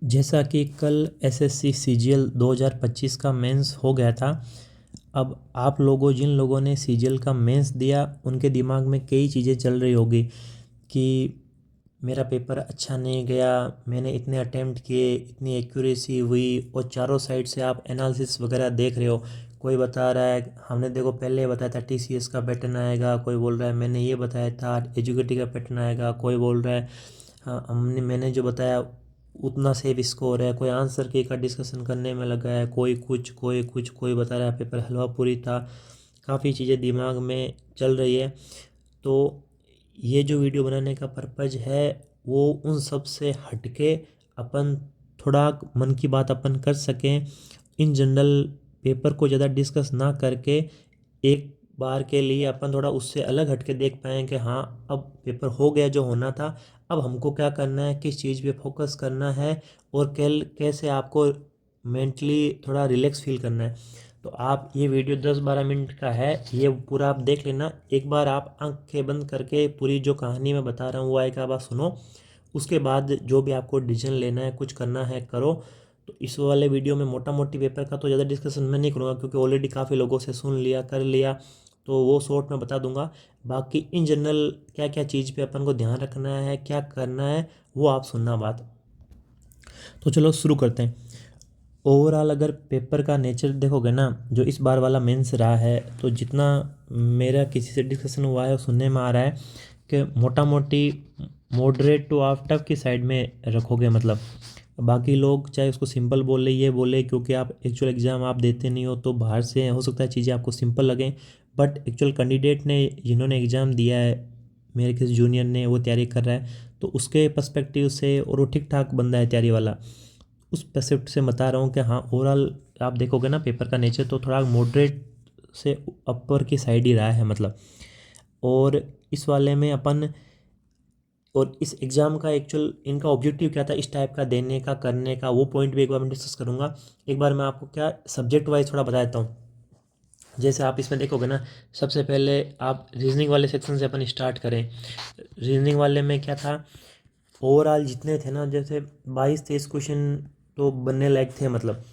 जैसा कि कल एसएससी सीजीएल 2025 का मेंस हो गया था। अब आप लोगों जिन लोगों ने सीजीएल का मेंस दिया उनके दिमाग में कई चीज़ें चल रही होगी कि मेरा पेपर अच्छा नहीं गया, मैंने इतने अटेम्प्ट किए, इतनी एक्यूरेसी हुई, और चारों साइड से आप एनालिसिस वगैरह देख रहे हो। कोई बता रहा है हमने देखो पहले बताया था टीसीएस का पैटर्न आएगा, कोई बोल रहा है मैंने ये बताया था एजुकेटिव का पैटर्न आएगा, कोई बोल रहा है हाँ मैंने जो बताया उतना सेव स्कोर है, कोई आंसर की का डिस्कशन करने में लगा है, कोई कुछ कोई बता रहा है पेपर हलवा पूरी था। काफ़ी चीज़ें दिमाग में चल रही है। तो ये जो वीडियो बनाने का पर्पज़ है वो उन सब से हटके अपन थोड़ा मन की बात अपन कर सकें, इन जनरल पेपर को ज़्यादा डिस्कस ना करके एक बार के लिए अपन थोड़ा उससे अलग हटके देख पाएँ कि हाँ अब पेपर हो गया जो होना था, अब हमको क्या करना है, किस चीज़ पे फोकस करना है, और कैसे आपको मेंटली थोड़ा रिलैक्स फील करना है। तो आप ये वीडियो 10-12 मिनट का है, ये पूरा आप देख लेना। एक बार आप आंखें बंद करके पूरी जो कहानी मैं बता रहा हूँ वो एक बार सुनो, उसके बाद जो भी आपको डिसीजन लेना है कुछ करना है करो। तो इस वाले वीडियो में मोटा मोटी पेपर का तो ज़्यादा डिस्कशन मैं नहीं करूँगा क्योंकि ऑलरेडी काफ़ी लोगों से सुन लिया कर लिया, तो वो शॉर्ट में बता दूंगा। बाकी इन जनरल क्या क्या चीज़ पे अपन को ध्यान रखना है, क्या करना है, वो आप सुनना बात। तो चलो शुरू करते हैं। ओवरऑल अगर पेपर का नेचर देखोगे ना, जो इस बार वाला मेंस रहा है, तो जितना मेरा किसी से डिस्कशन हुआ है सुनने में आ रहा है कि मोटा मोटी मॉडरेट टू आप टफ की साइड में रखोगे। मतलब बाकी लोग चाहे उसको सिंपल बोले ये बोले, क्योंकि आप एक्चुअल एग्ज़ाम आप देते नहीं हो तो बाहर से हो सकता है चीज़ें आपको सिंपल लगें, बट एक्चुअल कैंडिडेट ने जिन्होंने एग्ज़ाम दिया है, मेरे किसी जूनियर ने वो तैयारी कर रहा है, तो उसके पर्सपेक्टिव से, और वो ठीक ठाक बंदा है तैयारी वाला, उस परसेप्ट से बता रहा हूँ कि हाँ ओवरऑल आप देखोगे ना पेपर का नेचर तो थोड़ा मॉडरेट से अपर की साइड ही रहा है मतलब। और इस वाले में अपन, और इस एग्ज़ाम का एक्चुअल इनका ऑब्जेक्टिव क्या था इस टाइप का देने का करने का, वो पॉइंट भी एक बार मैं डिस्कस करूँगा। एक बार मैं आपको क्या सब्जेक्ट वाइज थोड़ा बता देता हूँ। जैसे आप इसमें देखोगे ना, सबसे पहले आप रीजनिंग वाले सेक्शन से अपन स्टार्ट करें। रीजनिंग वाले में क्या था, ओवरऑल जितने थे ना, जैसे 22-23 क्वेश्चन तो बनने लायक थे। मतलब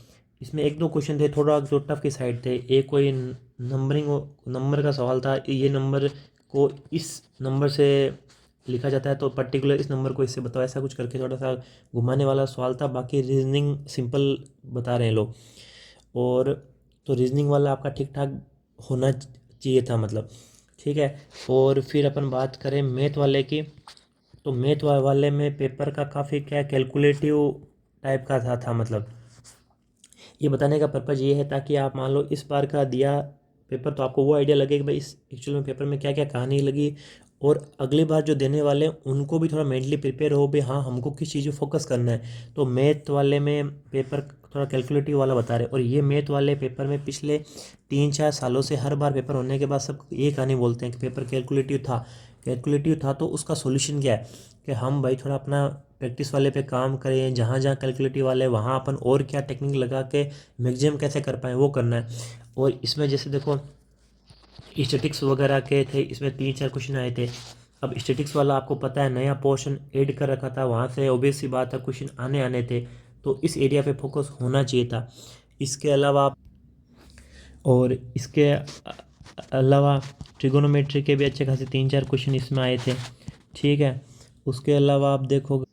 इसमें एक दो क्वेश्चन थे थोड़ा जो टफ की साइड थे। एक कोई नंबरिंग नंबर का सवाल था, ये नंबर को इस नंबर से लिखा जाता है तो पर्टिकुलर इस नंबर को इससे बताओ, ऐसा कुछ करके थोड़ा सा घुमाने वाला सवाल था। बाकी रीजनिंग सिंपल बता रहे हैं लोग। और तो रीजनिंग वाला आपका ठीक ठाक होना चाहिए था मतलब, ठीक है। और फिर अपन बात करें मैथ वाले की, तो मैथ वाले में पेपर का काफ़ी क्या कैलकुलेटिव टाइप का था मतलब। ये बताने का पर्पज़ ये है ताकि आप मान लो इस बार का दिया पेपर तो आपको वो आइडिया लगे कि भाई इस एक्चुअल में पेपर में क्या क्या कहानी लगी, और अगली बार जो देने वाले हैं उनको भी थोड़ा मेंटली प्रिपेयर हो भाई हाँ हमको किस चीज़ पे फोकस करना है। तो मैथ वाले में पेपर थोड़ा कैलकुलेटिव वाला बता रहे, और ये मैथ वाले पेपर में पिछले 3-4 सालों से हर बार पेपर होने के बाद सब ये कहानी बोलते हैं कि पेपर कैलकुलेटिव था। तो उसका सोल्यूशन क्या है कि हम भाई थोड़ा अपना प्रैक्टिस वाले पे काम करें, जहाँ जहाँ कैलकुलेटिव वाले वहाँ अपन और क्या टेक्निक लगा के मैक्सिमम कैसे कर पाएँ वो करना है। और इसमें जैसे देखो स्टेटिक्स वगैरह के थे, इसमें 3-4 क्वेश्चन आए थे। अब स्टेटिक्स वाला आपको पता है नया पोर्शन ऐड कर रखा था, वहाँ से ऑब्वियस सी बात है क्वेश्चन आने आने थे, तो इस एरिया पे फोकस होना चाहिए था। इसके अलावा और इसके अलावा ट्रिगोनोमेट्री के भी अच्छे खासे 3-4 क्वेश्चन इसमें आए थे, ठीक है। उसके अलावा आप देखोगे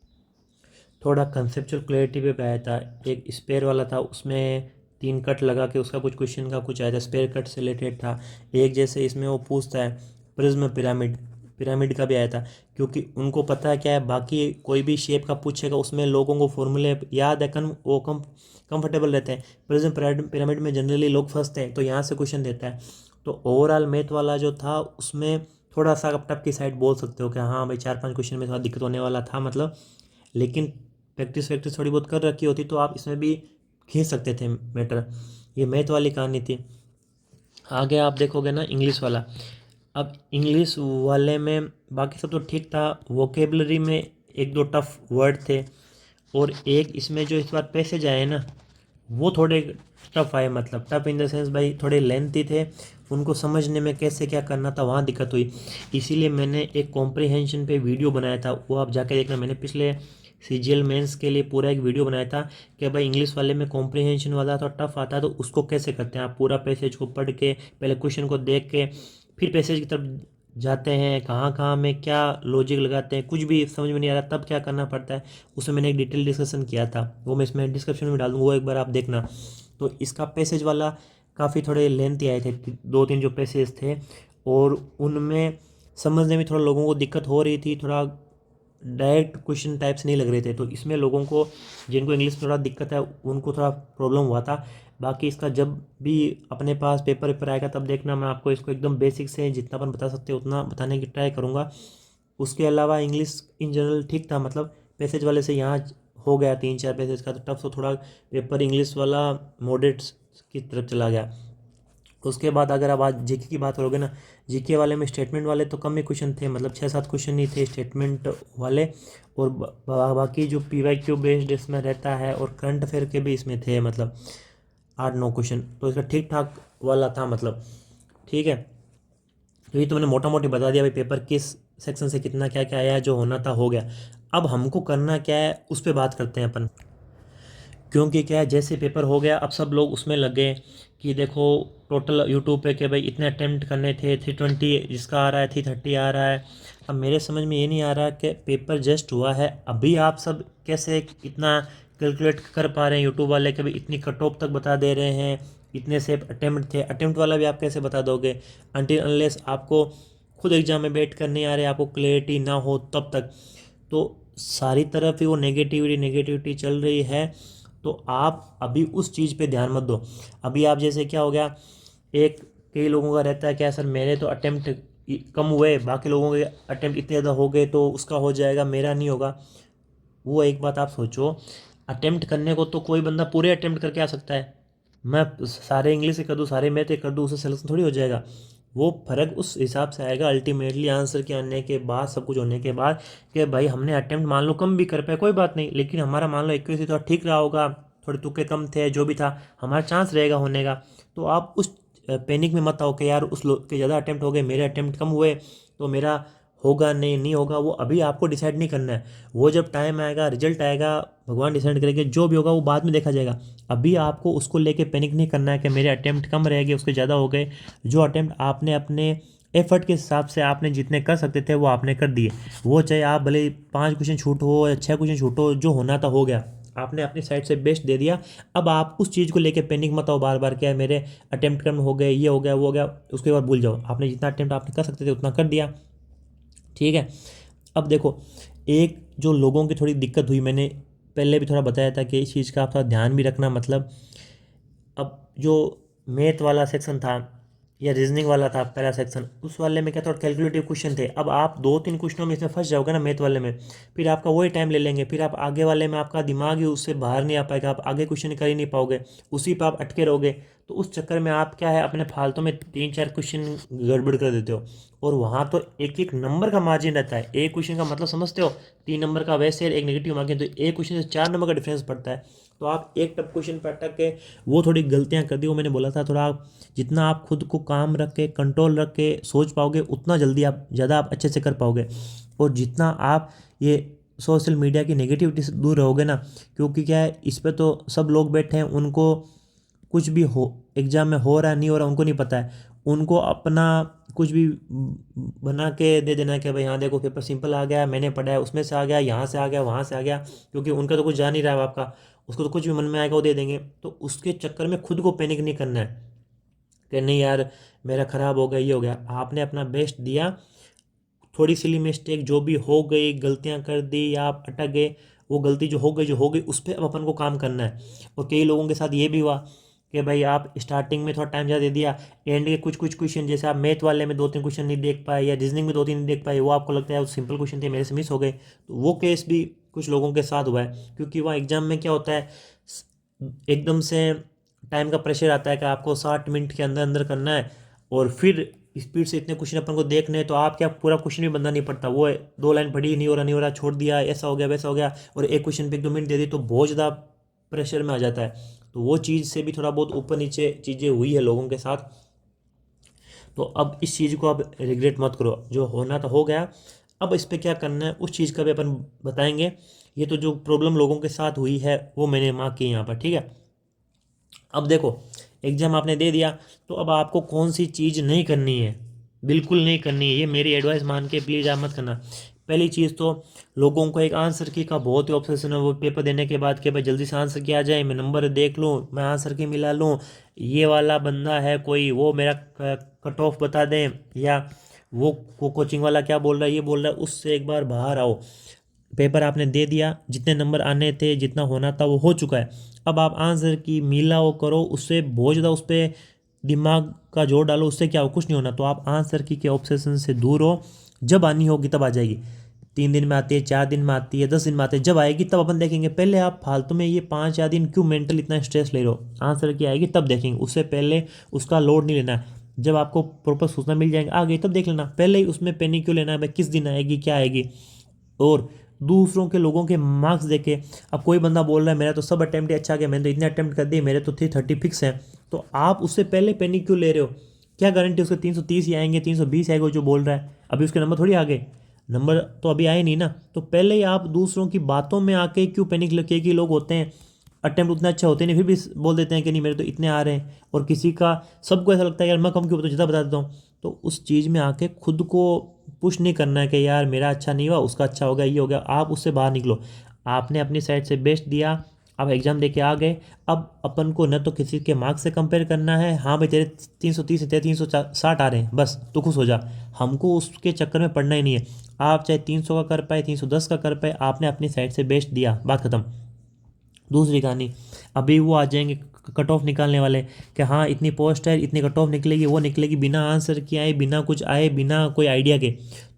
थोड़ा कंसेप्चुअल क्लैरिटी पे आया था। एक स्पेयर वाला था, उसमें 3 कट लगा के उसका कुछ क्वेश्चन का कुछ आया था, स्पेयर कट से रिलेटेड था। एक जैसे इसमें वो पूछता है प्रिज्म पिरामिड, पिरामिड का भी आया था, क्योंकि उनको पता है क्या है बाकी कोई भी शेप का पूछेगा उसमें लोगों को फॉर्मूले याद है, वो कंफर्टेबल रहते हैं। प्रिज्म पिरामिड में जनरली लोग फंसते हैं, तो यहाँ से क्वेश्चन देता है। तो ओवरऑल मैथ वाला जो था उसमें थोड़ा सा टफ की साइड बोल सकते हो कि हाँ भाई 4-5 क्वेश्चन में थोड़ा दिक्कत होने वाला था मतलब, लेकिन प्रैक्टिस वैक्टिस थोड़ी बहुत कर रखी होती तो आप इसमें भी खींच सकते थे मैटर। ये मैथ वाली कहानी थी। आगे आप देखोगे ना इंग्लिश वाला, अब इंग्लिश वाले में बाकी सब तो ठीक था, वोकेबलरी में एक दो टफ वर्ड थे, और एक इसमें जो इस बार पैसेज आए ना वो थोड़े टफ आए। मतलब टफ इन द सेंस भाई थोड़े लेंथी थे, उनको समझने में कैसे क्या करना था वहाँ दिक्कत हुई। इसीलिए मैंने एक कॉम्प्रिहेंशन पे वीडियो बनाया था, वो आप जाके देखना। मैंने पिछले सीजीएल मेंस के लिए पूरा एक वीडियो बनाया था कि भाई इंग्लिश वाले में कॉम्प्रिहेंशन वाला तो टफ आता है, तो उसको कैसे करते हैं। आप पूरा पैसेज को पढ़ के, पहले क्वेश्चन को देख के, फिर पैसेज की तरफ जाते हैं, कहाँ कहाँ में क्या लॉजिक लगाते हैं, कुछ भी समझ में नहीं आ रहा तब क्या करना पड़ता है। उसमें मैंने एक डिटेल डिस्कशन किया था, वो मैं इसमें डिस्क्रिप्शन में डाल दूँगा, वो एक बार आप देखना। तो इसका पैसेज वाला काफ़ी थोड़े लेंथी आए थे, 2-3 जो पैसेज थे, और उनमें समझने में थोड़ा लोगों को दिक्कत हो रही थी, थोड़ा डायरेक्ट क्वेश्चन टाइप्स नहीं लग रहे थे। तो इसमें लोगों को जिनको इंग्लिश में थोड़ा दिक्कत है उनको थोड़ा प्रॉब्लम हुआ था। बाकी इसका जब भी अपने पास पेपर आएगा तब देखना, मैं आपको इसको एकदम बेसिक से जितना अपन बता सकते हैं उतना बताने की ट्राई करूँगा। उसके अलावा इंग्लिश इन जनरल ठीक था, मतलब पैसेज वाले से यहाँ हो गया 3-4 पैसेज का तो टफ, तो थोड़ा पेपर इंग्लिश वाला मॉडरेट्स की तरफ चला गया। उसके बाद अगर आप आज जीके की बात करोगे ना, जीके वाले में स्टेटमेंट वाले तो कम ही क्वेश्चन थे, मतलब 6-7 क्वेश्चन ही थे स्टेटमेंट वाले, और बाकी जो पीवाईक्यू बेस्ड इसमें रहता है और करंट अफेयर के भी इसमें थे, मतलब 8-9 क्वेश्चन। तो इसका ठीक ठाक वाला था, मतलब ठीक है। तो ये तो मैंने मोटा मोटी बता दिया भाई पेपर किस सेक्शन से कितना क्या क्या आया, जो होना था हो गया। अब हमको करना क्या है उस पर बात करते हैं अपन, क्योंकि क्या है जैसे पेपर हो गया अब सब लोग उसमें लग गए कि देखो टोटल यूट्यूब पे कि भाई इतने अटेम्प्ट करने थे, 320 जिसका आ रहा है, 330 आ रहा है। अब मेरे समझ में ये नहीं आ रहा कि पेपर जस्ट हुआ है, अभी आप सब कैसे इतना कैलकुलेट कर पा रहे हैं। यूट्यूब वाले के भी इतनी कट ऑफ तक बता दे रहे हैं, इतने से अटेम्प्ट थे, अटेम्प्ट वाला भी आप कैसे बता दोगे अनटिल अनलेस आपको खुद एग्जाम में बैठ कर नहीं आ रहे, आपको क्लैरिटी ना हो तब तक। तो सारी तरफ ही वो नेगेटिविटी चल रही है। तो आप अभी उस चीज़ पे ध्यान मत दो। अभी आप जैसे क्या हो गया, एक कई लोगों का रहता है क्या सर मेरे तो अटेम्प्ट कम हुए, बाकी लोगों के अटेम्प्ट इतने ज़्यादा हो गए तो उसका हो जाएगा, मेरा नहीं होगा। वो एक बात आप सोचो, अटेम्प्ट करने को तो कोई बंदा पूरे अटेम्प्ट करके आ सकता है। मैं सारे इंग्लिश से कर दूँ, सारे मैथ कर दूँ, उससे सिलेक्शन थोड़ी हो जाएगा। वो फ़र्क उस हिसाब से आएगा अल्टीमेटली आंसर के आने के बाद, सब कुछ होने के बाद, कि भाई हमने अटेम्प्ट मान लो कम भी कर पाए कोई बात नहीं, लेकिन हमारा मान लो एक्यूरेसी थोड़ा ठीक रहा होगा, थोड़े तुक्के कम थे, जो भी था हमारा चांस रहेगा होने का। तो आप उस पैनिक में मत आओ कि यार उस लोग के ज़्यादा अटेम्प्ट हो गए, मेरे अटेम्प्ट कम हुए तो मेरा होगा नहीं होगा। वो अभी आपको डिसाइड नहीं करना है, वो जब टाइम आएगा, रिजल्ट आएगा, भगवान डिसाइड करेंगे, जो भी होगा वो बाद में देखा जाएगा। अभी आपको उसको लेके पैनिक नहीं करना है कि मेरे अटेम्प्ट कम रह गए, उसके ज़्यादा हो गए। जो अटेम्प्ट आपने अपने एफर्ट के हिसाब से आपने जितने कर सकते थे वो आपने कर दिए, वो चाहे आप भले 5 क्वेश्चन छूट हो या 6 क्वेश्चन छूट हो, जो होना था हो गया, आपने अपनी साइड से बेस्ट दे दिया। अब आप उस चीज़ को लेके पैनिक मत आओ बार बार, क्या मेरे अटेम्प्ट कम हो गए, ये हो गया वो हो गया, उसके बाद भूल जाओ, आपने जितना अटेम्प्ट आपने कर सकते थे उतना कर दिया, ठीक है। अब देखो, एक जो लोगों की थोड़ी दिक्कत हुई, मैंने पहले भी थोड़ा बताया था कि इस चीज़ का आप थोड़ा ध्यान भी रखना, मतलब अब जो मैथ वाला सेक्शन था या रीजनिंग वाला था पहला सेक्शन, उस वाले में क्या थोड़ा कैलकुलेटिव क्वेश्चन थे। अब आप 2-3 क्वेश्चनों में इसमें फंस जाओगे ना मैथ वाले में, फिर आपका वही टाइम ले लेंगे, फिर आप आगे वाले में आपका दिमाग ही उससे बाहर नहीं आ पाएगा, आप आगे क्वेश्चन कर ही नहीं पाओगे, उसी पर आप अटके रहोगे। तो उस चक्कर में आप क्या है अपने फालतू में 3-4 क्वेश्चन गड़बड़ कर देते हो, और वहाँ तो एक एक नंबर का मार्जिन रहता है। एक क्वेश्चन का मतलब समझते हो, 3 नंबर का वैसे एक नेगेटिव मार्जिन, तो एक क्वेश्चन से 4 नंबर का डिफरेंस पड़ता है। तो आप एक टफ क्वेश्चन पर अटक के वो थोड़ी गलतियाँ कर दी। वो मैंने बोला था थोड़ा जितना आप खुद को काम रख के कंट्रोल रख के सोच पाओगे उतना जल्दी आप ज़्यादा आप अच्छे से कर पाओगे। और जितना आप ये सोशल मीडिया की नेगेटिविटी से दूर रहोगे ना, क्योंकि क्या है इस पे तो सब लोग बैठे हैं, उनको कुछ भी हो एग्ज़ाम में हो रहा है नहीं हो रहा उनको नहीं पता है, उनको अपना कुछ भी बना के दे देना है कि भाई हाँ देखो पेपर सिंपल आ गया, मैंने पढ़ा है, उसमें से आ गया, यहाँ से आ गया, वहाँ से आ गया, क्योंकि उनका तो कुछ जा नहीं रहा है आपका, उसको तो कुछ भी मन में आएगा वो दे देंगे। तो उसके चक्कर में खुद को पैनिक नहीं करना है कि नहीं यार मेरा ख़राब हो गया, ये हो गया। आपने अपना बेस्ट दिया, थोड़ी सिली मिस्टेक जो भी हो गई, गलतियां कर दी या आप अटक गए, वो गलती जो हो गई उस पर अब अपन को काम करना है। और कई लोगों के साथ ये भी हुआ कि भाई आप स्टार्टिंग में थोड़ा टाइम ज़्यादा दे दिया, एंड के कुछ कुछ क्वेश्चन जैसे आप मैथ वाले में 2-3 क्वेश्चन नहीं देख पाए या रीजनिंग में 2-3 नहीं देख पाए, वो आपको लगता है वो सिंपल क्वेश्चन थे मेरे से मिस हो गए, तो वो केस भी कुछ लोगों के साथ हुआ है। क्योंकि वहाँ एग्जाम में क्या होता है, एकदम से टाइम का प्रेशर आता है कि आपको 60 मिनट के अंदर अंदर करना है, और फिर स्पीड से इतने क्वेश्चन अपन को देखने हैं, तो आप क्या पूरा क्वेश्चन भी बनना नहीं पड़ता, वो 2 लाइन पढ़ी, नहीं हो रहा छोड़ दिया, ऐसा हो गया वैसा हो गया, और एक क्वेश्चन पे 1-2 मिनट दे दी, तो बहुत ज़्यादा प्रेशर में आ जाता है। तो वो चीज़ से भी थोड़ा बहुत ऊपर नीचे चीज़ें हुई है लोगों के साथ। तो अब इस चीज़ को अब रिग्रेट मत करो, जो होना तो हो गया। अब इस पर क्या करना है उस चीज़ का भी अपन बताएंगे ये तो जो प्रॉब्लम लोगों के साथ हुई है वो मैंने मार्क की यहाँ पर, ठीक है। अब देखो, एग्जाम आपने दे दिया, तो अब आपको कौन सी चीज़ नहीं करनी है, बिल्कुल नहीं करनी है, ये मेरी एडवाइस मान के प्लीज़ आप मत करना। पहली चीज़ तो लोगों को एक आंसर की का बहुत ही ऑब्सेशन है, वो पेपर देने के बाद कि भाई जल्दी से आंसर की आ जाए, मैं नंबर देख लूँ, मैं आंसर की मिला लूँ, ये वाला बंदा है कोई वो मेरा कट ऑफ बता दें, या वो कोचिंग वाला क्या बोल रहा है ये बोल रहा है, उससे एक बार बाहर आओ। पेपर आपने दे दिया, जितने नंबर आने थे जितना होना था वो हो चुका है। अब आप आंसर की मिलाओ करो, उससे बहुत ज़्यादा उस पर दिमाग का जोर डालो, उससे क्या हो, कुछ नहीं होना। तो आप आंसर की के ऑब्सेशन से दूर हो, जब आनी होगी तब आ जाएगी, 3 दिन में आती है, 4 दिन में आती है, 10 दिन में आती है, जब आएगी तब अपन देखेंगे। पहले आप फालतू में ये 5 या दिन क्यों मेंटल इतना स्ट्रेस ले रहे हो, आंसर की आएगी तब देखेंगे, उससे पहले उसका लोड नहीं लेना है। जब आपको प्रॉपर सूचना मिल जाएगी आ गई तब देख लेना, पहले ही उसमें पैनिक क्यों लेना है भाई, किस दिन आएगी क्या आएगी। और दूसरों के लोगों के मार्क्स देखे, अब कोई बंदा बोल रहा है मेरा तो सब अटेम्प्ट ही अच्छा गया, मैंने तो इतने अटेम्प्ट कर दिए, मेरे तो 330 फिक्स है, तो आप उससे पहले पैनिक क्यों ले रहे हो। क्या गारंटी उसके 330 ही आएंगे, 320 आएगा जो बोल रहा है, अभी उसके नंबर थोड़ी आ गए, नंबर तो अभी आए नहीं ना। तो पहले ही आप दूसरों की बातों में आके क्यों पैनिक लगे, कि लोग होते हैं अटेम्प्ट उतना अच्छा होते नहीं फिर भी बोल देते हैं कि नहीं मेरे तो इतने आ रहे हैं, और किसी का सबको ऐसा लगता है यार मैं कम क्यों बताऊँ, जितना बता देता हूँ। तो उस चीज़ में आके खुद को पुश नहीं करना है कि यार मेरा अच्छा नहीं हुआ उसका अच्छा हो गया, ये हो गया, आप उससे बाहर निकलो। आपने अपनी साइड से बेस्ट दिया, आप एग्ज़ाम दे के आ गए, अब अपन को न तो किसी के मार्क्स से कंपेयर करना है, हाँ भाई तेरे 330 है, तेरे 360 आ रहे हैं, बस तो खुश हो जा, हमको उसके चक्कर में पड़ना ही नहीं है। आप चाहे 300 का कर पाए, 310 का कर पाए, आपने अपनी साइड से बेस्ट दिया, बात खत्म। दूसरी कहानी, अभी वो आ जाएंगे कट ऑफ निकालने वाले, कि हाँ इतनी पोस्ट है, इतनी कट ऑफ निकलेगी, वो निकलेगी, बिना आंसर के आए, बिना कुछ आए, बिना कोई आइडिया के।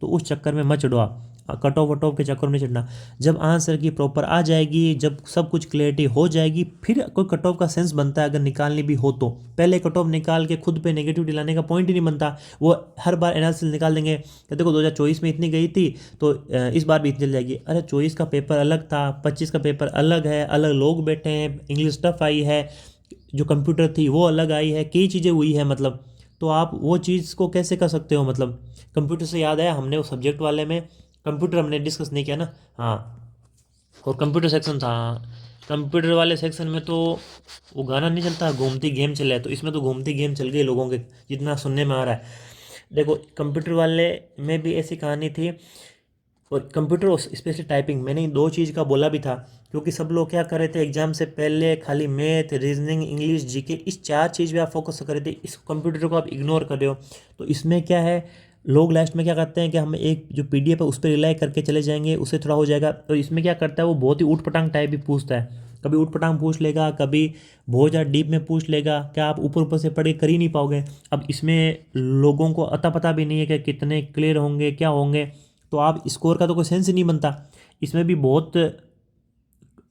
तो उस चक्कर में मत चढ़ो आप, कट ऑफ वट ऑफ के चक्कर में नहीं चढ़ना। जब आंसर की प्रॉपर आ जाएगी, जब सब कुछ क्लियरिटी हो जाएगी, फिर कोई कट ऑफ का सेंस बनता है, अगर निकालनी भी हो तो। पहले कट ऑफ निकाल के खुद पे नेगेटिव दिलाने का पॉइंट ही नहीं बनता। वो हर बार एनालिसिस निकाल देंगे कि देखो 2024 में इतनी गई थी तो इस बार भी इतनी चल जाएगी। अरे 24 का पेपर अलग था, 25 का पेपर अलग है, अलग लोग बैठे हैं, इंग्लिश टफ आई है, जो कंप्यूटर थी वो अलग आई है, कई चीज़ें हुई है मतलब। तो आप वो चीज़ को कैसे कर सकते हो मतलब। कंप्यूटर से याद आया, हमने वो सब्जेक्ट वाले में कंप्यूटर हमने डिस्कस नहीं किया ना। हाँ, और कंप्यूटर सेक्शन था, कंप्यूटर वाले सेक्शन में तो वो गाना नहीं चलता घूमती गेम चले, तो इसमें तो घूमती गेम चल गई लोगों के, जितना सुनने में आ रहा है। देखो कंप्यूटर वाले में भी ऐसी कहानी थी, और कंप्यूटर और स्पेशली टाइपिंग, मैंने इन दो चीज़ का बोला भी था, क्योंकि सब लोग क्या कर रहे थे एग्जाम से पहले खाली मैथ, रीजनिंग, इंग्लिश, जीके, इस 4 चीज़ पे आप फोकस कर रहे थे, इस कंप्यूटर को आप इग्नोर कर रहे हो। तो इसमें क्या है, लोग लास्ट में क्या करते हैं कि हम एक जो पीडीएफ है उस पर रिलाई करके चले जाएंगे, उससे थोड़ा हो जाएगा। तो इसमें क्या करता है वो बहुत ही ऊट पटांग टाइप भी पूछता है, कभी ऊट पटांग पूछ लेगा, कभी बहुत ज़्यादा डीप में पूछ लेगा, क्या आप ऊपर ऊपर से पढ़ के कर ही नहीं पाओगे। अब इसमें लोगों को अता पता भी नहीं है कि कितने क्लियर होंगे क्या होंगे, तो आप स्कोर का तो कोई सेंस ही नहीं बनता। इसमें भी बहुत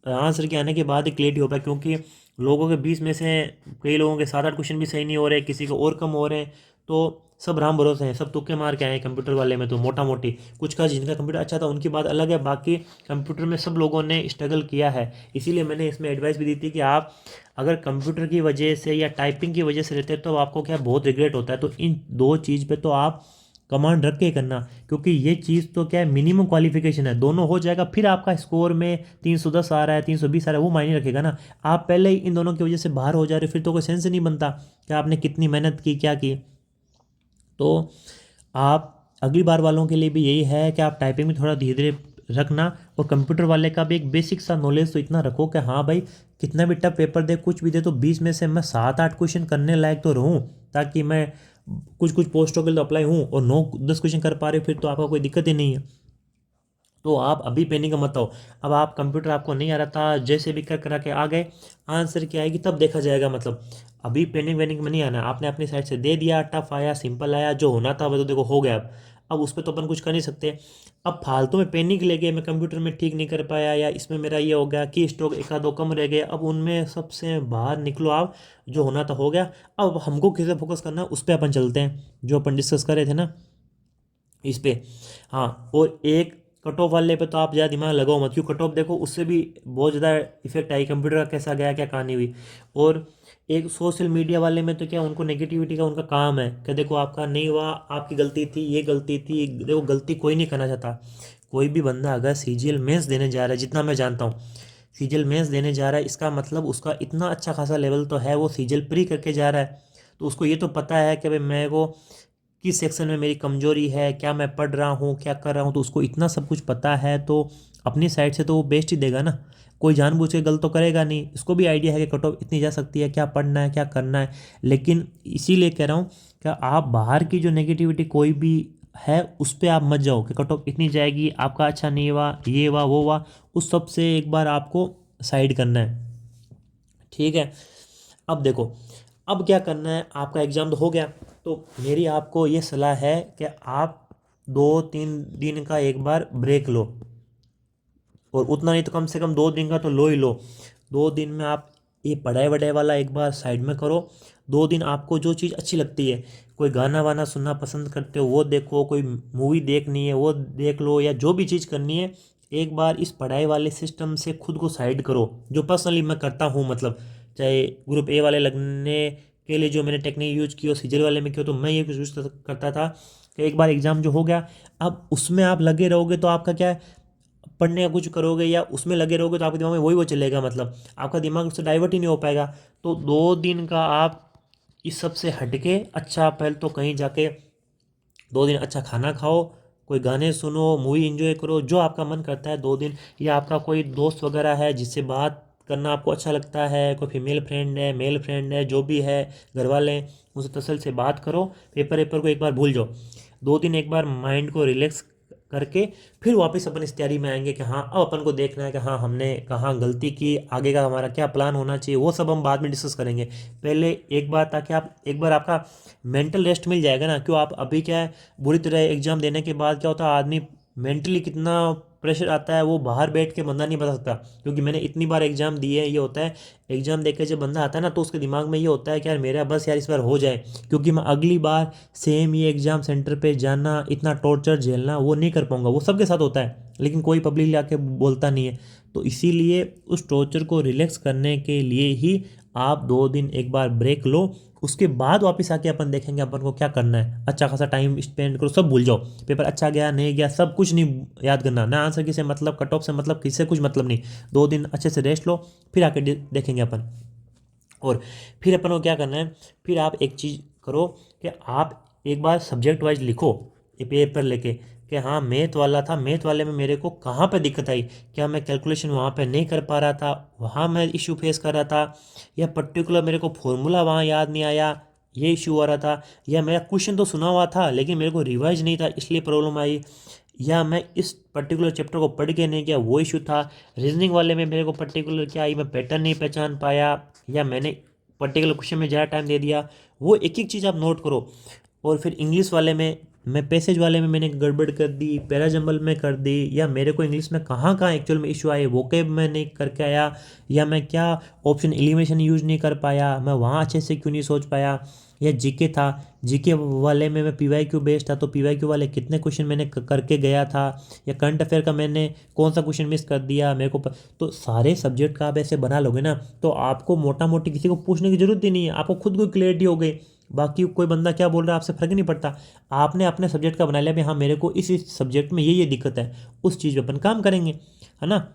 आंसर के आने के बाद ही क्लियरिटी हो पाए, क्योंकि लोगों के 20 में से कई लोगों के 7-8 क्वेश्चन भी सही नहीं हो रहे, किसी को और कम हो रहे हैं, तो सब राम भरोसे हैं, सब तुक्के मार के आए हैं कंप्यूटर वाले में, तो मोटा मोटी कुछ का जिनका कंप्यूटर अच्छा था उनकी बात अलग है, बाकी कंप्यूटर में सब लोगों ने स्ट्रगल किया है। इसीलिए मैंने इसमें एडवाइस भी दी थी कि आप अगर कंप्यूटर की वजह से या टाइपिंग की वजह से रहते हैं तो आपको क्या बहुत रिग्रेट होता है। तो इन दो चीज़ पे तो आप कमांड रख के करना, क्योंकि ये चीज़ तो क्या है मिनिमम क्वालिफिकेशन है, दोनों हो जाएगा फिर आपका स्कोर में 310 आ रहा है, 320 आ रहा है, वो मायने रखेगा ना। आप पहले ही इन दोनों की वजह से बाहर हो जा रहे हो, फिर तो कोई सेंस नहीं बनता कि आपने कितनी मेहनत की क्या की। तो आप अगली बार वालों के लिए भी यही है कि आप टाइपिंग में थोड़ा धीरे धीरे रखना, और कंप्यूटर वाले का भी एक बेसिक सा नॉलेज तो इतना रखो कि हाँ भाई कितना भी टफ पेपर दे कुछ भी दे तो 20 में से मैं 7-8 क्वेश्चन करने लायक तो रहूँ, ताकि मैं कुछ कुछ पोस्टों के लिए अप्लाई हूँ, और 9-10 क्वेश्चन कर पा रहे हो फिर तो आपका कोई दिक्कत ही नहीं है। तो आप अभी पेनिंग मत आओ। अब आप कंप्यूटर आपको नहीं आ रहा था, जैसे भी कर करा के आ गए, आंसर क्या आएगी तब देखा जाएगा मतलब। अभी पेनिंग वेनिंग में नहीं आना, आपने अपनी साइड से दे दिया, टफ आया सिंपल आया, जो होना था वो तो देखो हो गया। अब उस पर तो अपन कुछ कर नहीं सकते। अब फालतू में पेनिक ले गए, मैं कंप्यूटर में ठीक नहीं कर पाया, या इसमें मेरा ये हो गया कि स्ट्रोक एक आध दो कम रह गए, अब उनमें सबसे बाहर निकलो आप, जो होना था हो गया। अब हमको किसे फोकस करना है उस पर अपन चलते हैं, जो अपन डिस्कस कर रहे थे ना इस पे। हाँ, और एक कट ऑफ वाले पे तो आप ज़्यादा दिमाग लगाओ मत, क्यों कट ऑफ देखो उससे भी बहुत ज़्यादा इफेक्ट आई, कंप्यूटर का कैसा गया क्या कहानी हुई। और एक सोशल मीडिया वाले में तो क्या उनको नेगेटिविटी का उनका काम है कि देखो आपका नहीं हुआ, आपकी गलती थी, ये गलती थी, देखो गलती कोई नहीं करना चाहता, कोई भी बंदा अगर सीजीएल मेंस देने जा रहा है, जितना मैं जानता हूँ सीजीएल मेंस देने जा रहा है, इसका मतलब उसका इतना अच्छा खासा लेवल तो है, वो सीजीएल प्री करके जा रहा है। तो उसको ये तो पता है कि भाई मेरे को किस सेक्शन में मेरी कमजोरी है, क्या मैं पढ़ रहा हूँ, क्या कर रहा हूँ, तो उसको इतना सब कुछ पता है। तो अपनी साइड से तो वो बेस्ट ही देगा ना, कोई जानबूझ के गलत तो करेगा नहीं। इसको भी आइडिया है कि कट ऑफ इतनी जा सकती है, क्या पढ़ना है, क्या करना है। लेकिन इसीलिए कह रहा हूँ कि आप बाहर की जो नेगेटिविटी कोई भी है उस पर आप मत जाओ कि कट ऑफ इतनी जाएगी, आपका अच्छा नहीं हुआ, ये हुआ वो हुआ, उस सब से एक बार आपको साइड करना है। ठीक है। अब देखो, अब क्या करना है, आपका एग्ज़ाम तो हो गया। तो मेरी आपको ये सलाह है कि आप 2-3 दिन का एक बार ब्रेक लो, और उतना नहीं तो कम से कम 2 दिन का तो लो ही लो। 2 दिन में आप ये पढ़ाई वढ़ाई वाला एक बार साइड में करो। 2 दिन आपको जो चीज़ अच्छी लगती है, कोई गाना वाना सुनना पसंद करते हो वो देखो, कोई मूवी देखनी है वो देख लो, या जो भी चीज़ करनी है एक बार इस पढ़ाई वाले सिस्टम से खुद को साइड करो। जो पर्सनली मैं करता हूँ, मतलब चाहे ग्रुप ए वाले लगने के लिए जो मैंने टेक्निक यूज की हो, सीजल वाले में किया, तो मैं ये कुछ यूज करता था कि एक बार एग्ज़ाम जो हो गया, अब उसमें आप लगे रहोगे तो आपका क्या है, पढ़ने का कुछ करोगे या उसमें लगे रहोगे तो आपके दिमाग में वही वो चलेगा, मतलब आपका दिमाग उससे डाइवर्ट ही नहीं हो पाएगा। तो 2 दिन का आप इस सब से हटके अच्छा पहले तो कहीं जाके 2 दिन अच्छा खाना खाओ, कोई गाने सुनो, मूवी एंजॉय करो, जो आपका मन करता है 2 दिन। या आपका कोई दोस्त वगैरह है जिससे बात करना आपको अच्छा लगता है, कोई फीमेल फ्रेंड है, मेल फ्रेंड है, जो भी है, घर वाले हैं, उनसे तसल्ली से बात करो। पेपर वेपर को एक बार भूल जाओ। 2 दिन एक बार माइंड को रिलैक्स करके फिर वापस अपन इस तैयारी में आएंगे कि हाँ अब अपन को देखना है कि हाँ हमने कहाँ गलती की, आगे का हमारा क्या प्लान होना चाहिए, वो सब हम बाद में डिस्कस करेंगे। पहले एक बार, ताकि आप एक बार आपका मेंटल रेस्ट मिल जाएगा ना। क्यों, आप अभी क्या है, बुरी तरह एग्जाम देने के बाद क्या होता है, आदमी मेंटली कितना प्रेशर आता है वो बाहर बैठ के बंदा नहीं बता सकता। क्योंकि मैंने इतनी बार एग्जाम दिए है, ये होता है एग्जाम देके जब बंदा आता है ना तो उसके दिमाग में ये होता है कि यार मेरा बस यार इस बार हो जाए, क्योंकि मैं अगली बार सेम ये एग्जाम सेंटर पे जाना, इतना टॉर्चर झेलना वो नहीं कर पाऊंगा। वो सबके साथ होता है लेकिन कोई पब्लिक आके बोलता नहीं है। तो इसीलिए उस टॉर्चर को रिलैक्स करने के लिए ही आप 2 दिन एक बार ब्रेक लो, उसके बाद वापस आके अपन देखेंगे अपन को क्या करना है। अच्छा खासा टाइम स्पेंड करो, सब भूल जाओ, पेपर अच्छा गया नहीं गया सब कुछ नहीं याद करना, ना आंसर की से मतलब, कट ऑफ से मतलब, किसी कुछ मतलब नहीं। 2 दिन अच्छे से रेस्ट लो, फिर आके देखेंगे अपन। और फिर अपन को क्या करना है, फिर आप एक चीज़ करो कि आप एक बार सब्जेक्ट वाइज लिखो ये पेपर लेके कि हाँ मैथ वाला था, मैथ वाले में मेरे को कहाँ पे दिक्कत आई, क्या मैं कैलकुलेशन वहाँ पे नहीं कर पा रहा था, वहाँ मैं इशू फेस कर रहा था, या पर्टिकुलर मेरे को फॉर्मूला वहाँ याद नहीं आया, ये इशू हो रहा था, या मेरा क्वेश्चन तो सुना हुआ था लेकिन मेरे को रिवाइज नहीं था इसलिए प्रॉब्लम आई, या मैं इस पर्टिकुलर चैप्टर को पढ़ के नहीं किया वो इशू था। रीजनिंग वाले में मेरे को पर्टिकुलर क्या आई, मैं पैटर्न नहीं पहचान पाया, या मैंने पर्टिकुलर क्वेश्चन में ज़्यादा टाइम दे दिया। वो एक एक चीज़ आप नोट करो। और फिर इंग्लिश वाले में मैं पैसेज वाले में मैंने गड़बड़ कर दी, पैराजम्बल में कर दी, या मेरे को इंग्लिश में कहाँ कहाँ एक्चुअल में इशू आए, वोकेब में नहीं करके आया, या मैं क्या ऑप्शन एलिमिनेशन यूज नहीं कर पाया, मैं वहाँ अच्छे से क्यों नहीं सोच पाया। या जीके था, जीके वाले में मैं पीवाईक्यू बेस्ड था तो पीवाईक्यू वाले कितने क्वेश्चन मैंने करके गया था, या करंट अफेयर का मैंने कौन सा क्वेश्चन मिस कर दिया मेरे को तो सारे सब्जेक्ट का आप ऐसे बना लोगे ना तो आपको मोटा मोटी किसी को पूछने की जरूरत ही नहीं है, आपको खुद को क्लियरिटी हो गई। बाकी कोई बंदा क्या बोल रहा है आपसे फ़र्क नहीं पड़ता, आपने अपने सब्जेक्ट का बना लिया भी हाँ मेरे को इस सब्जेक्ट में ये दिक्कत है, उस चीज़ पे अपन काम करेंगे, है ना।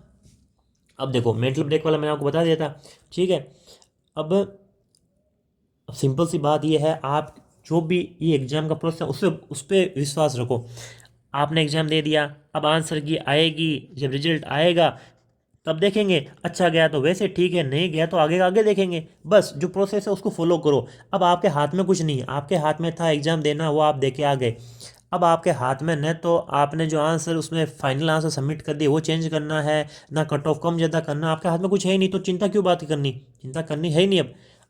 अब देखो मेंटल ब्रेक वाला मैंने आपको बता दिया था, ठीक है। अब सिंपल सी बात ये है, आप जो भी ये एग्ज़ाम का प्रोसेस है उस पर विश्वास रखो। आपने एग्ज़ाम दे दिया, अब आंसर की आएगी, जब रिजल्ट आएगा तब देखेंगे, अच्छा गया तो वैसे ठीक है, नहीं गया तो आगे आगे देखेंगे। बस जो प्रोसेस है उसको फॉलो करो। अब आपके हाथ में कुछ नहीं है, आपके हाथ में था एग्ज़ाम देना, वो आप दे के आ गए। अब आपके हाथ में न तो आपने जो आंसर उसमें फाइनल आंसर सबमिट कर दिए वो चेंज करना है, ना कट ऑफ कम ज़्यादा करना, आपके हाथ में कुछ है ही नहीं, तो चिंता क्यों बात करनी, चिंता करनी है ही नहीं।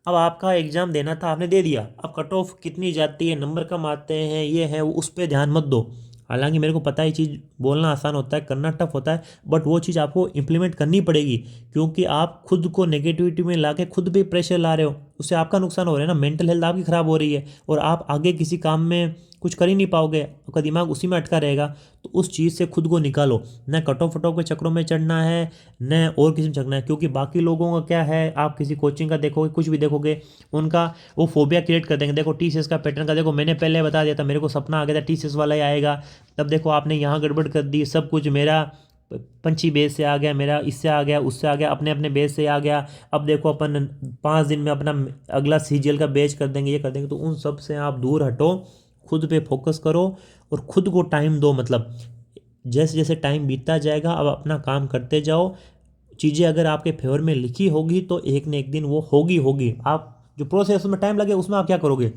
अब आपका एग्ज़ाम देना था आपने दे दिया, अब कट ऑफ कितनी जाती है, नंबर कम आते हैं, ये है वो, उस पर ध्यान मत दो। हालांकि मेरे को पता है ये चीज़ बोलना आसान होता है, करना टफ होता है, बट वो चीज़ आपको इम्प्लीमेंट करनी पड़ेगी। क्योंकि आप खुद को नेगेटिविटी में ला के खुद भी प्रेशर ला रहे हो। उससे आपका नुकसान हो रहा है ना, मेंटल हेल्थ आपकी ख़राब हो रही है और आप आगे किसी काम में कुछ कर ही नहीं पाओगे, आपका दिमाग उसी में अटका रहेगा। तो उस चीज़ से खुद को निकालो, न कटो फटो के चक्रों में चढ़ना है, न और किसी में चढ़ना है। क्योंकि बाकी लोगों का क्या है, आप किसी कोचिंग का देखोगे, कुछ भी देखोगे, उनका वो फोबिया क्रिएट कर देंगे। देखो TCS का पैटर्न का देखो, मैंने पहले बता दिया था, मेरे को सपना आ गया था TCS वाला ही आएगा, तब देखो आपने यहाँ गड़बड़ कर दी, सब कुछ मेरा पंछी बेस से आ गया, मेरा इससे आ गया, उससे आ गया, अपने अपने बेस से आ गया। अब देखो अपन 5 दिन में अपना अगला CGL का बेच कर देंगे, ये कर देंगे। तो उन सब से आप दूर हटो, खुद पे फोकस करो और खुद को टाइम दो। मतलब जैसे जैसे टाइम बीतता जाएगा, अब अपना काम करते जाओ। चीज़ें अगर आपके फेवर में लिखी होगी तो एक न एक दिन वो होगी होगी। आप जो प्रोसेस उसमें टाइम लगे, उसमें आप क्या करोगे,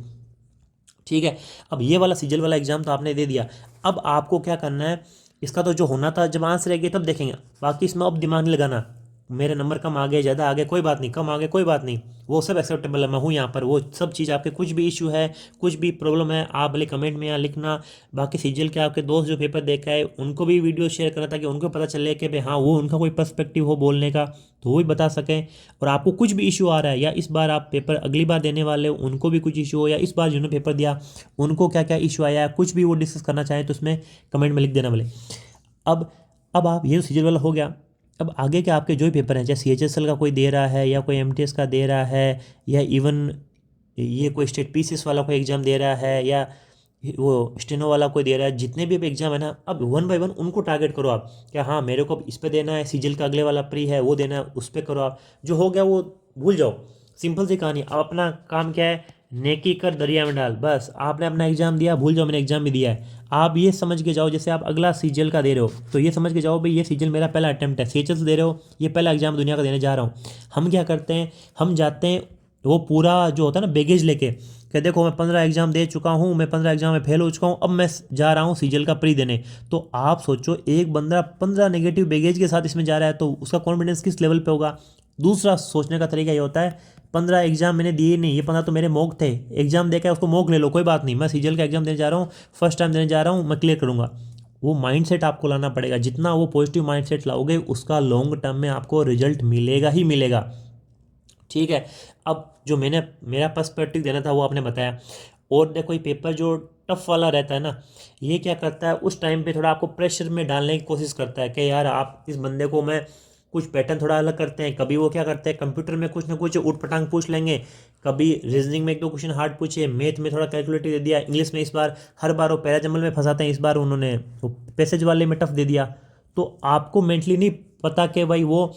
ठीक है। अब ये वाला सीजल वाला एग्जाम तो आपने दे दिया, अब आपको क्या करना है, इसका तो जो होना था जब आंसर रहेगी तब देखेंगे, बाकी इसमें अब दिमाग नहीं लगाना। मेरे नंबर कम आ गए, ज़्यादा आ गए, कोई बात नहीं, कम आ गए कोई बात नहीं, वो सब एक्सेप्टेबल है, मैं हूँ यहाँ पर। वो सब चीज़ आपके कुछ भी इशू है, कुछ भी प्रॉब्लम है, आप भले कमेंट में यहाँ लिखना। बाकी सीजल के आपके दोस्त जो पेपर देखा है उनको भी वीडियो शेयर करना, ताकि उनको पता चले कि भाई हाँ, वो उनका कोई पर्सपेक्टिव हो बोलने का, तो वो भी बता सकें। और आपको कुछ भी इशू आ रहा है, या इस बार आप पेपर अगली बार देने वाले हो उनको भी कुछ इशू हो, या इस बार जिन्होंने पेपर दिया उनको क्या क्या इशू आया, कुछ भी वो डिस्कस करना चाहें तो उसमें कमेंट में लिख देना भले। अब आप ये सीजल वाला हो गया। अब आगे के आपके जो भी पेपर हैं, चाहे CHSL का कोई दे रहा है, या कोई MTS का दे रहा है, या इवन ये कोई स्टेट PCS वाला कोई एग्ज़ाम दे रहा है, या वो स्टेनो वाला कोई दे रहा है, जितने भी एग्जाम है ना, अब 1 बाय 1 उनको टारगेट करो आप। क्या हाँ, मेरे को इस पे देना है, सीजल का अगले वाला प्री है वो देना है, उस पर करो आप। जो हो गया वो भूल जाओ, सिंपल सी कहानी। अब अपना काम क्या है, नेकी कर दरिया में डाल, बस आपने अपना एग्जाम दिया, भूल जाओ मैंने एग्जाम भी दिया है। आप ये समझ के जाओ, जैसे आप अगला सीजल का दे रहे हो तो ये समझ के जाओ भाई, ये सीजल मेरा पहला अटेम्प्ट है। CHS दे रहे हो, ये पहला एग्जाम दुनिया का देने जा रहा हूँ। हम क्या करते हैं, हम जाते हैं वो पूरा जो होता है ना बैगेज लेके, कि देखो मैं 15 एग्जाम दे चुका हूँ, मैं 15 एग्जाम में फेल हो चुका हूँ, अब मैं जा रहा हूँ सीजल का प्री देने। तो आप सोचो, एक बंदा 15 नेगेटिव बैगेज के साथ इसमें जा रहा है, तो उसका कॉन्फिडेंस किस लेवल पे होगा। दूसरा सोचने का तरीका ये होता है, 15 एग्जाम मैंने दिए नहीं, ये 15 तो मेरे मॉक थे, एग्जाम देखा है उसको मॉक ले लो, कोई बात नहीं, मैं सीजल का एग्जाम देने जा रहा हूँ, फर्स्ट टाइम देने जा रहा हूँ, मैं क्लियर करूँगा। वो माइंडसेट आपको लाना पड़ेगा। जितना वो पॉजिटिव माइंडसेट लाओगे, उसका लॉन्ग टर्म में आपको रिजल्ट मिलेगा ही मिलेगा, ठीक है। अब जो मैंने मेरा पर्सपेक्टिव देना था वो आपने बताया। और देखो, ये पेपर जो टफ वाला रहता है ना, ये क्या करता है, उस टाइम पे थोड़ा आपको प्रेशर में डालने की कोशिश करता है कि यार आप इस बंदे को, मैं कुछ पैटर्न थोड़ा अलग करते हैं। कभी वो क्या करते हैं, कंप्यूटर में कुछ ना कुछ उठपटांग पूछ लेंगे, कभी रीजनिंग में 1-2 क्वेश्चन हार्ड पूछे, मैथ में थोड़ा कैलकुलेटिव दे दिया, इंग्लिश में इस बार हर बार वो पैराजम्बल में फंसाते हैं, इस बार उन्होंने वो पैसेज वाले में टफ दे दिया। तो आपको मेंटली नहीं पता कि भाई वो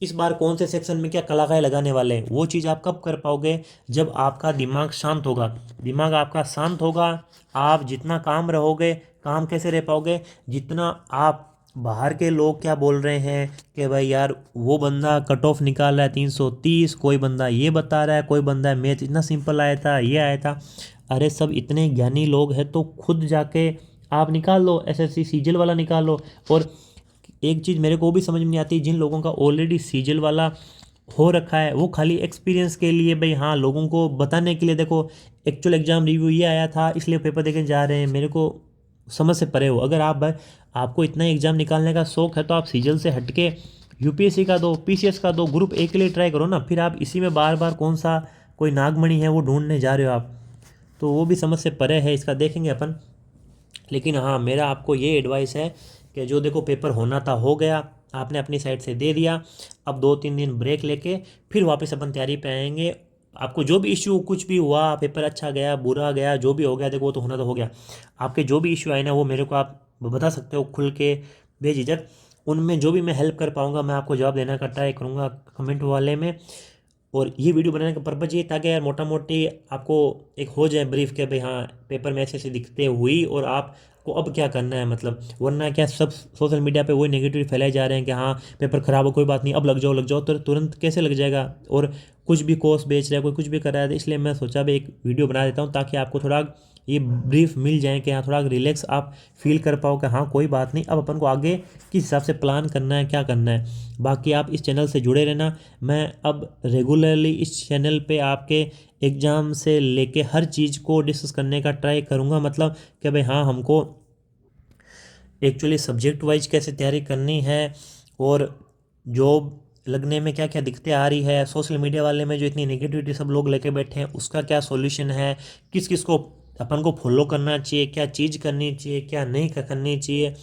इस बार कौन से सेक्शन में क्या कलाकार लगाने वाले हैं। वो चीज़ आप कब कर पाओगे, जब आपका दिमाग शांत होगा। दिमाग आपका शांत होगा, आप जितना काम रहोगे, काम कैसे रह पाओगे, जितना आप बाहर के लोग क्या बोल रहे हैं कि भाई यार वो बंदा कट ऑफ निकाल रहा है 330, कोई बंदा ये बता रहा है, कोई बंदा है मैथ इतना सिंपल आया था, ये आया था। अरे सब इतने ज्ञानी लोग हैं, तो खुद जाके आप निकाल लो, SSC सीजल वाला निकाल लो। और एक चीज़ मेरे को भी समझ में नहीं आती, जिन लोगों का ऑलरेडी सीजल वाला हो रखा है, वो खाली एक्सपीरियंस के लिए, भाई हाँ लोगों को बताने के लिए, देखो एक्चुअल एग्जाम रिव्यू ये आया था इसलिए पेपर देके जा रहे हैं, मेरे को समझ से परे हो। अगर आप भाई आपको इतना एग्जाम निकालने का शौक है, तो आप सीजल से हटके UPSC का दो, PCS का दो, ग्रुप A के लिए ट्राई करो ना। फिर आप इसी में बार बार कौन सा कोई नागमणि है वो ढूंढने जा रहे हो आप, तो वो भी समझ से परे है, इसका देखेंगे अपन। लेकिन हाँ, मेरा आपको ये एडवाइस है कि जो देखो पेपर होना था हो गया, आपने अपनी साइड से दे दिया, अब 2-3 दिन ब्रेक लेके फिर वापस अपन तैयारी पे आएंगे। आपको जो भी इश्यू कुछ भी हुआ, पेपर अच्छा गया बुरा गया जो भी हो गया, देखो वो तो होना तो हो गया। आपके जो भी इश्यू आए ना, वो मेरे को आप बता सकते हो खुल के, बेझिझक। उनमें जो भी मैं हेल्प कर पाऊँगा मैं आपको जवाब देने का ट्राई करूँगा कमेंट वाले में। और ये वीडियो बनाने का पर्पज़ ये था कि यार मोटा मोटी आपको एक हो जाए ब्रीफ के भाई हाँ पेपर में ऐसे ऐसे दिखते हुई, और आपको अब क्या करना है। मतलब वरना क्या, सब सोशल मीडिया पे वही नेगेटिव फैलाए जा रहे हैं कि हाँ पेपर ख़राब हो, कोई बात नहीं, अब लग जाओ लग जाओ, तो तुरंत कैसे लग जाएगा। और कुछ भी कोर्स बेच रहा है, कोई कुछ भी कर रहा है, तो इसलिए मैं सोचा भाई एक वीडियो बना देता हूँ, ताकि आपको थोड़ा ये ब्रीफ मिल जाए कि हाँ थोड़ा रिलैक्स आप फील कर पाओ कि हाँ कोई बात नहीं, अब अपन को आगे किस हिसाब से प्लान करना है, क्या करना है। बाकी आप इस चैनल से जुड़े रहना। मैं अब रेगुलरली इस चैनल पे आपके एग्ज़ाम से लेके हर चीज़ को डिस्कस करने का ट्राई करूँगा। मतलब कि भाई हाँ हमको एक्चुअली सब्जेक्ट वाइज कैसे तैयारी करनी है, और जॉब लगने में क्या क्या दिक्कतें आ रही है, सोशल मीडिया वाले में जो इतनी नेगेटिविटी सब लोग लेके बैठे हैं उसका क्या सॉल्यूशन है, किस किस को अपन को फॉलो करना चाहिए, क्या चीज़ करनी चाहिए, क्या नहीं करनी चाहिए,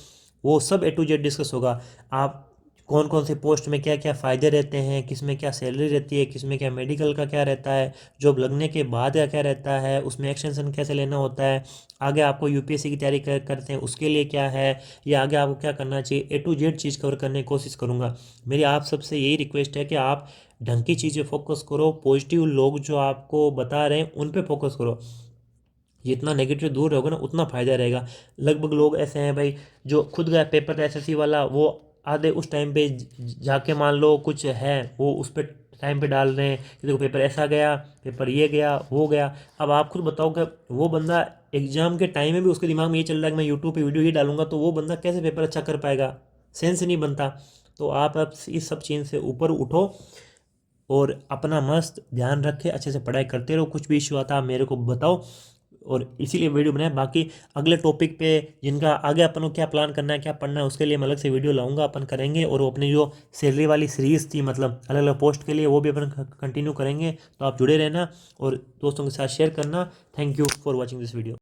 वो सब A to Z डिस्कस होगा। आप कौन कौन से पोस्ट में क्या क्या फ़ायदे रहते हैं, किस में क्या सैलरी रहती है, किस में क्या मेडिकल का क्या रहता है, जॉब लगने के बाद का क्या रहता है, उसमें एक्सटेंशन कैसे लेना होता है, आगे आपको यूपीएससी की तैयारी करते हैं उसके लिए क्या है, या आगे आपको क्या करना चाहिए, A to Z cheese cover करने की कोशिश करूँगा। मेरी आप सबसे यही रिक्वेस्ट है कि आप ढंग की चीज़ें फोकस करो, पॉजिटिव लोग जो आपको बता रहे हैं उन पे फोकस करो। जितना नेगेटिव दूर रहोगे ना उतना फ़ायदा रहेगा। लगभग लोग ऐसे हैं भाई जो खुद गया पेपर का एसएससी वाला, वो आधे उस टाइम पे जाके मान लो कुछ है वो उस पर टाइम पे डाल रहे हैं कि देखो पेपर ऐसा गया, पेपर ये गया वो गया। अब आप खुद बताओ कि वो बंदा एग्जाम के टाइम में भी उसके दिमाग में ये चल रहा है कि मैं यूट्यूब पे वीडियो ये डालूंगा, तो वो बंदा कैसे पेपर अच्छा कर पाएगा? सेंस नहीं बनता। तो आप अब इस सब चीज़ से ऊपर उठो और अपना मस्त ध्यान रखे, अच्छे से पढ़ाई करते रहो। कुछ भी इश्यू आता है आप मेरे को बताओ, और इसीलिए वीडियो बनाए। बाकी अगले टॉपिक पे जिनका आगे अपन को क्या प्लान करना है, क्या पढ़ना है, उसके लिए मैं अलग से वीडियो लाऊंगा, अपन करेंगे। और वो अपनी जो सैलरी वाली सीरीज़ थी मतलब अलग अलग पोस्ट के लिए, वो भी अपन कंटिन्यू करेंगे। तो आप जुड़े रहना और दोस्तों के साथ शेयर करना। Thank you for watching this video.